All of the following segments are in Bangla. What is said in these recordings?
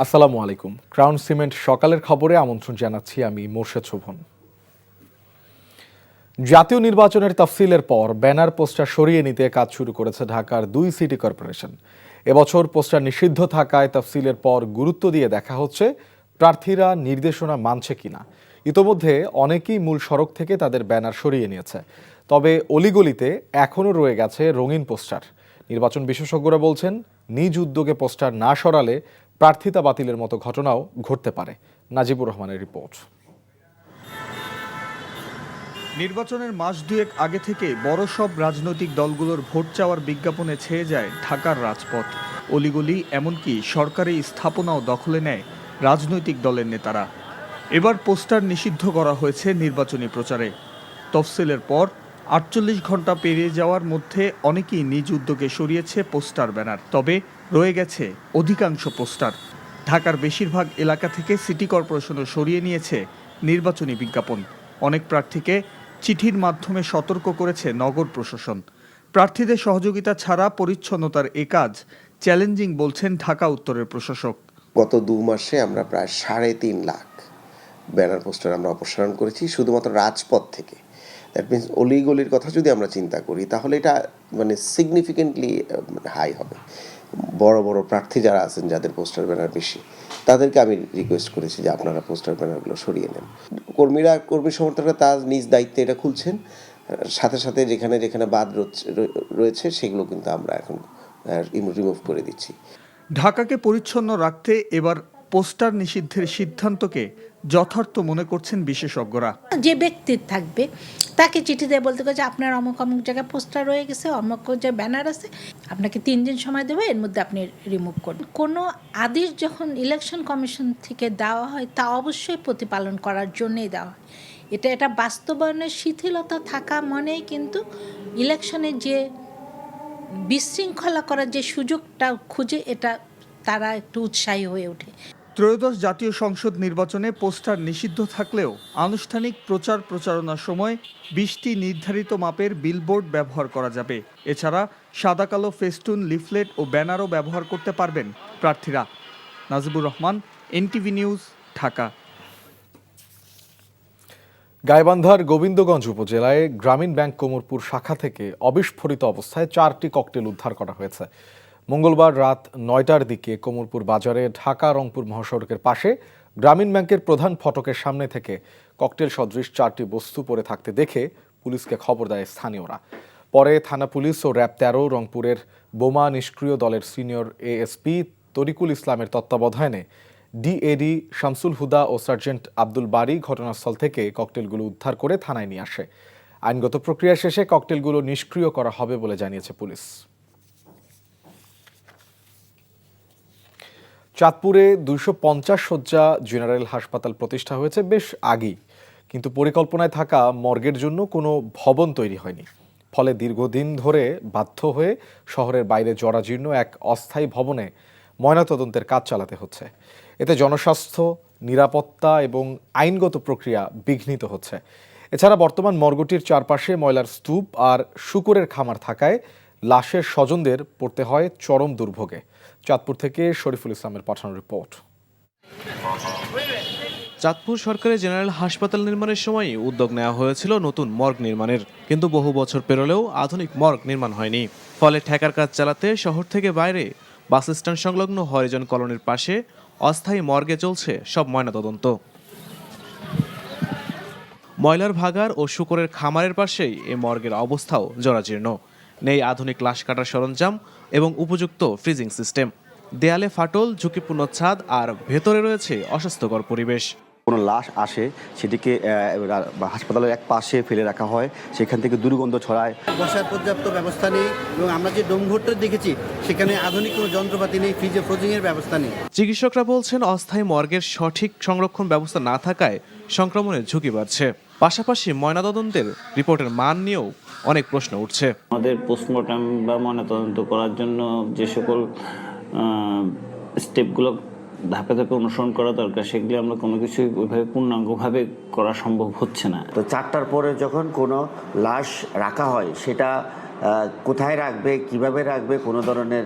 আসসালামু আলাইকুম। ক্রাউন সিমেন্ট সকালের খবরে আমন্ত্রণ জানাচ্ছি আমি মোর্শেদ শোভন। জাতীয় নির্বাচনের তফসিলের পর ব্যানার পোস্টার সরিয়ে নিতে কাজ শুরু করেছে ঢাকার 2 সিটি কর্পোরেশন। এবছর পোস্টার নিষিদ্ধ থাকায় তফসিলের পর গুরুত্ব দিয়ে দেখা হচ্ছে প্রার্থীরা নির্দেশনা মানছে কিনা। ইতোমধ্যে অনেকেই মূল সড়ক থেকে তাদের ব্যানার সরিয়ে নিয়েছে, তবে অলিগলিতে এখনও রয়ে গেছে রঙিন পোস্টার। নির্বাচন বিশেষজ্ঞরা বলছেন, নিজ উদ্যোগে পোস্টার না সরালে প্রার্থিতা বাতিলের মতো ঘটনাও ঘটতে পারে। নাজিবুর রহমানের রিপোর্ট। নির্বাচনের মাস দুয়েক আগে থেকে বড় সব রাজনৈতিক দলগুলোর ভোট চাওয়ার বিজ্ঞাপনে ছেয়ে যায় ঢাকার রাজপথ। অলিগলি এমনকি সরকারি স্থাপনাও দখলে নেয় রাজনৈতিক দলের নেতারা। এবার পোস্টার নিষিদ্ধ করা হয়েছে নির্বাচনী প্রচারে। তফসিলের পর 48 ঘন্টা পেরিয়ে যাওয়ার মধ্যে অনেকেই নিজ উদ্যোগে সরিয়েছে পোস্টার ব্যানার, তবে রয়ে গেছে অধিকাংশ পোস্টার। ঢাকার বেশিরভাগ এলাকা থেকে সিটি কর্পোরেশনও সরিয়ে নিয়েছে নির্বাচনী বিজ্ঞাপন। অনেক প্রার্থীকে চিঠির মাধ্যমে সতর্ক করেছে নগর প্রশাসন। প্রার্থীদের সহযোগিতা ছাড়া পরিচ্ছন্নতার এ কাজ চ্যালেঞ্জিং বলছেন ঢাকা উত্তরের প্রশাসক। গত 2 মাসে আমরা প্রায় 3.5 লাখ ব্যানার পোস্টার আমরা অপসারণ করেছি শুধুমাত্র রাজপথ থেকে। দ্যাট মিনস অলিগলির কথা যদি আমরা চিন্তা করি তাহলে এটা সিগনিফিকেন্টলি হাই হবে। বড় বড় প্রার্থী যারা আছেন যাদের পোস্টার ব্যানার বেশি, তাদেরকে আমি রিকোয়েস্ট করেছি যে আপনারা পোস্টার ব্যানারগুলো সরিয়ে নেন। কর্মী সমর্থকরা তার নিজ দায়িত্বে এটা খুলছেন, সাথে সাথে যেখানে যেখানে বাদ রয়েছে সেগুলো কিন্তু আমরা এখন রিমুভ করে দিচ্ছি। ঢাকাকে পরিচ্ছন্ন রাখতে এবার পোস্টার নিষিদ্ধের সিদ্ধান্তকে যথার্থ মনে করছেন বিশেষজ্ঞরা। যে ব্যক্তির থাকবে তাকে চিঠি দিয়ে বলতে হবে যে আপনার অমুক অমুক জায়গায় পোস্টার রয়ে গেছে, অমুক যে ব্যানার আছে, আপনাকে 3 দিন সময় দেবে, এর মধ্যে আপনি রিমুভ করুন। কোনো আদেশ যখন ইলেকশন কমিশন থেকে দেওয়া হয় তা অবশ্যই প্রতিপালন করার জন্যই দেওয়া হয়। এটা বাস্তবায়নের শিথিলতা থাকা মনেই কিন্তু ইলেকশনে যে বিশৃঙ্খলা করার যে সুযোগটা খুঁজে, এটা তারা একটু উৎসাহী হয়ে ওঠে। ত্রয়োদশ জাতীয় সংসদ নির্বাচনে পোস্টার নিষিদ্ধ থাকলেও আনুষ্ঠানিক প্রচারণার সময় 20টি নির্ধারিত মাপের বিলবোর্ড ব্যবহার করা যাবে। এছাড়া সাদা কালো ফেস্টুন, লিফলেট ও ব্যানারও ব্যবহার করতে পারবেন প্রার্থীরা। Najibur Rahman, NTV news, Dhaka. গাইবান্ধার গোবিন্দগঞ্জ উপজেলায় গ্রামীণ ব্যাংক কোমরপুর শাখা থেকে অবিস্ফোরিত অবস্থায় 4টি ককটেল উদ্ধার করা হয়েছে। মঙ্গলবার রাত 9টার দিকে কোমরপুর বাজারে ঢাকা রংপুর মহাসড়কের পাশে গ্রামীণ ব্যাংকের প্রধান ফটকের সামনে থেকে ককটেল সদৃশ 4টি বস্তু পড়ে থাকতে দেখে পুলিশকে খবর দেয় স্থানীয়রা। পরে থানা পুলিশ ও র্যাব 13 রংপুরের বোমা নিষ্ক্রিয় দলের সিনিয়র ASP তরিকুল ইসলামের তত্ত্বাবধানে DAD শামসুল হুদা ও সার্জেন্ট আব্দুল বারী ঘটনাস্থল থেকে ককটেলগুলো উদ্ধার করে থানায় নিয়ে আসে। আইনগত প্রক্রিয়া শেষে ককটেলগুলো নিষ্ক্রিয় করা হবে বলে জানিয়েছে পুলিশ। চাঁদপুরে 250 শয্যা জেনারেল হাসপাতাল প্রতিষ্ঠা হয়েছে বেশ আগেই, কিন্তু পরিকল্পনায় থাকা মর্গের জন্য কোনো ভবন তৈরি হয়নি। ফলে দীর্ঘদিন ধরে বাধ্য হয়ে শহরের বাইরে জরাজীর্ণ এক অস্থায়ী ভবনে ময়নাতদন্তের কাজ চালাতে হচ্ছে। এতে জনস্বাস্থ্য, নিরাপত্তা এবং আইনগত প্রক্রিয়া বিঘ্নিত হচ্ছে। এছাড়া বর্তমান মর্গটির চারপাশে ময়লার স্তূপ আর শূকরের খামার থাকায় লাশের স্বজনদের পড়তে হয় চরম দুর্ভোগে। চাঁদপুর থেকে শরীফুল ইসলামের পাঠানো রিপোর্ট। চাঁদপুর সরকারি জেনারেল হাসপাতাল নির্মাণের সময় উদ্যোগ নেওয়া হয়েছিল নতুন মর্গ নির্মাণের, কিন্তু বহু বছর পেরোলেও আধুনিক মর্গ নির্মাণ হয়নি। ফলে ঠেকার কাজ চালাতে শহর থেকে বাইরে বাস স্ট্যান্ড সংলগ্ন হরিজন কলোনির পাশে অস্থায়ী মর্গে চলছে সব ময়নাতদন্ত। ময়লার ভাগার ও শূকরের খামারের পাশেই এই মর্গের অবস্থাও জরাজীর্ণ। নেই আধুনিক লাশ কাটার সরঞ্জাম এবং উপযুক্ত ফ্রিজিং সিস্টেম। দেয়ালে ফাটল, ঝুঁকিপূর্ণ ছাদ আর ভেতরে রয়েছে অস্বাস্থ্যকর পরিবেশ। কোনো লাশ আসে সেটিকে হাসপাতালের এক পাশে ফেলে রাখা হয়, সেখান থেকে দুর্গন্ধ ছড়ায়। বসার পর্যাপ্ত ব্যবস্থা নেই এবং আমরা যে ডোমঘরটা দেখেছি সেখানে আধুনিক কোনো যন্ত্রপাতি নেই, ফ্রিজিংয়ের ব্যবস্থা নেই। চিকিৎসকরা বলছেন অস্থায়ী মর্গের সঠিক সংরক্ষণ ব্যবস্থা না থাকায় সংক্রমণের ঝুঁকি বাড়ছে। পাশাপাশি ময়নাতদন্তের রিপোর্টের মান নিয়েও অনেক প্রশ্ন উঠছে। আমাদের পোস্টমর্টম বা ময়নাতদন্ত করার জন্য যে সকল স্টেপগুলো ধাপে ধাপে অনুসরণ করা দরকার, সেগুলি আমরা কোনো কিছু ওইভাবে পূর্ণাঙ্গভাবে করা সম্ভব হচ্ছে না। তো 4টার পরে যখন কোনো লাশ রাখা হয় সেটা কোথায় রাখবে, কিভাবে রাখবে, কোনো ধরনের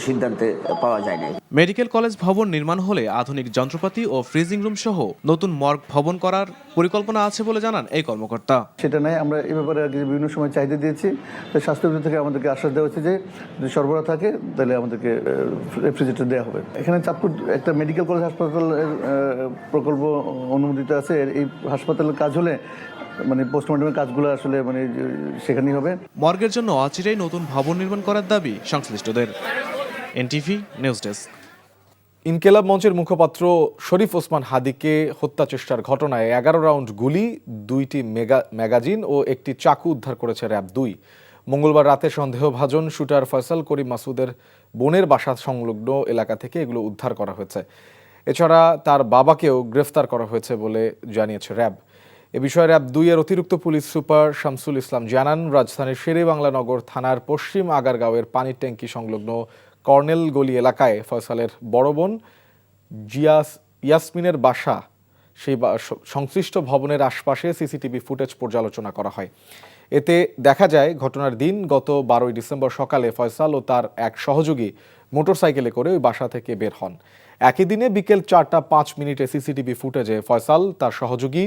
সিদ্ধান্তে পাওয়া যায় না। মেডিকেল কলেজ ভবন নির্মাণ হলে আধুনিক যন্ত্রপাতি ও ফ্রিজিং রুম সহ নতুন মর্গ ভবন করার পরিকল্পনা আছে বলে জানান এই কর্মকর্তা। সেটা নাই, আমরা এ ব্যাপারে বিভিন্ন সময় চাহিদা দিয়েছি। তো স্বাস্থ্য বিভাগ থেকে আমাদেরকে আশ্বাস দেওয়া হচ্ছে যে যদি সরবরাহ থাকে তাহলে আমাদেরকে রেফ্রিজারেটর দেওয়া হবে। এখানে চাঁদপুর একটা মেডিকেল কলেজ হাসপাতালের প্রকল্প অনুমোদিত আছে। এই হাসপাতালের কাজ হলে মানে পোস্টমর্টমের কাজগুলো আসলে মানে সেখানেই হবে। মর্গের জন্য অচিরেই নতুন ভবন নির্মাণ করার দাবি সংশ্লিষ্টদের। NTV news desk. ইনকেলাব মঞ্চের মুখপাত্র শরীফ ওসমান হাদিকে হত্যা চেষ্টার ঘটনায় 11 রাউন্ড গুলি, 2টি ম্যাগাজিন ও একটি চাকু উদ্ধার করেছে র্যাব 2। মঙ্গলবার রাতে সন্দেহভাজন শুটার ফয়সাল করিম মাসুদের বোনের বাসা সংলগ্ন এলাকা থেকে এগুলো উদ্ধার করা হয়েছে। এছাড়া তার বাবাকেও গ্রেফতার করা হয়েছে বলে জানিয়েছে র্যাব। এ বিষয়ে র্যাব 2 এর অতিরিক্ত পুলিশ সুপার শামসুল ইসলাম জানান, রাজধানীর শেরেবাংলানগর থানার পশ্চিম আগারগাঁওয়ের পানির ট্যাঙ্কি সংলগ্ন কর্নেল গলি এলাকায় ফয়সালের বড় বোন ইয়াসমিনের বাসা, সেই সংশ্লিষ্ট ভবনের আশপাশে সিসিটিভি ফুটেজ পর্যালোচনা করা হয়। এতে দেখা যায় ঘটনার দিন গত 12 ডিসেম্বর সকালে ফয়সাল ও তার এক সহযোগী মোটরসাইকেলে করে ওই বাসা থেকে বের হন। একই দিনে বিকেল 4টা 5 মিনিটে সিসিটিভি ফুটেজে ফয়সাল, তার সহযোগী,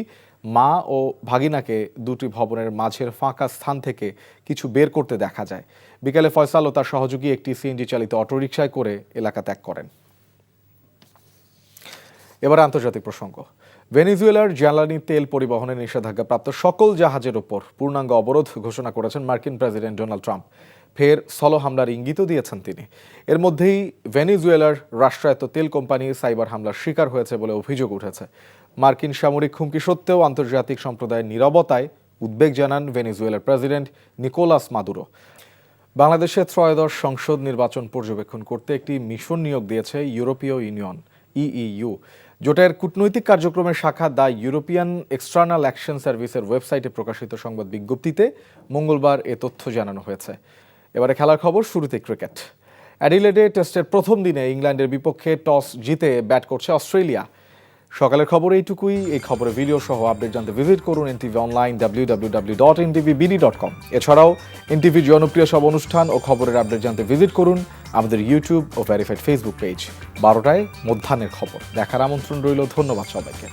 মা ও ভাগিনাকে দুটি ভবনের মাঝের ফাঁকা স্থান থেকে কিছু বের করতে দেখা যায়। বিকেলে ফয়সাল ও তার সহযোগী একটি সিএনজি চালিত অটোরিকশায় করে এলাকা ত্যাগ করেন। এবার আন্তর্জাতিক প্রসঙ্গ। ভেনেজুয়েলার জ্বালানি তেল পরিবহনে নিষেধাজ্ঞাপ্রাপ্ত সকল জাহাজের ওপর পূর্ণাঙ্গ অবরোধ ঘোষণা করেছেন মার্কিন প্রেসিডেন্ট ডোনাল্ড ট্রাম্প। ফের স্থল হামলার ইঙ্গিতও দিয়েছেন তিনি। এর মধ্যেই ভেনেজুয়েলার রাষ্ট্রায়ত্ত তেল কোম্পানি সাইবার হামলার শিকার হয়েছে বলে অভিযোগ উঠেছে। মার্কিন সামরিক হুমকি সত্ত্বেও আন্তর্জাতিক সম্প্রদায়ের নীরবতায় উদ্বেগ জানান ভেনেজুয়েলার প্রেসিডেন্ট নিকোলাস মাদুরো। বাংলাদেশে ত্রয়োদশ সংসদ নির্বাচন পর্যবেক্ষণ করতে একটি মিশন নিয়োগ দিয়েছে ইউরোপীয় ইউনিয়ন ইইউ। জোটের কূটনৈতিক কার্যক্রমের শাখা দ্য ইউরোপিয়ান এক্সটার্নাল অ্যাকশন সার্ভিসের ওয়েবসাইটে প্রকাশিত সংবাদ বিজ্ঞপ্তিতে মঙ্গলবার এ তথ্য জানানো হয়েছে। এবারে খেলার খবর, শুরুতে ক্রিকেট। অ্যাডিলেডে টেস্টের প্রথম দিনে ইংল্যান্ডের বিপক্ষে টস জিতে ব্যাট করছে অস্ট্রেলিয়া। সকালের খবর এইটুকুই। এই খবরের ভিডিও সহ আপডেট জানতে ভিজিট করুন এনটিভি অনলাইন www.ntvbd.com। এছাড়াও এনটিভি জনপ্রিয় সব অনুষ্ঠান ও খবরের আপডেট জানতে ভিজিট করুন আমাদের ইউটিউব ও ভেরিফাইড ফেসবুক পেজ। 12টায় মধ্যাহ্নের খবর দেখার আমন্ত্রণ রইল। ধন্যবাদ সবাইকে।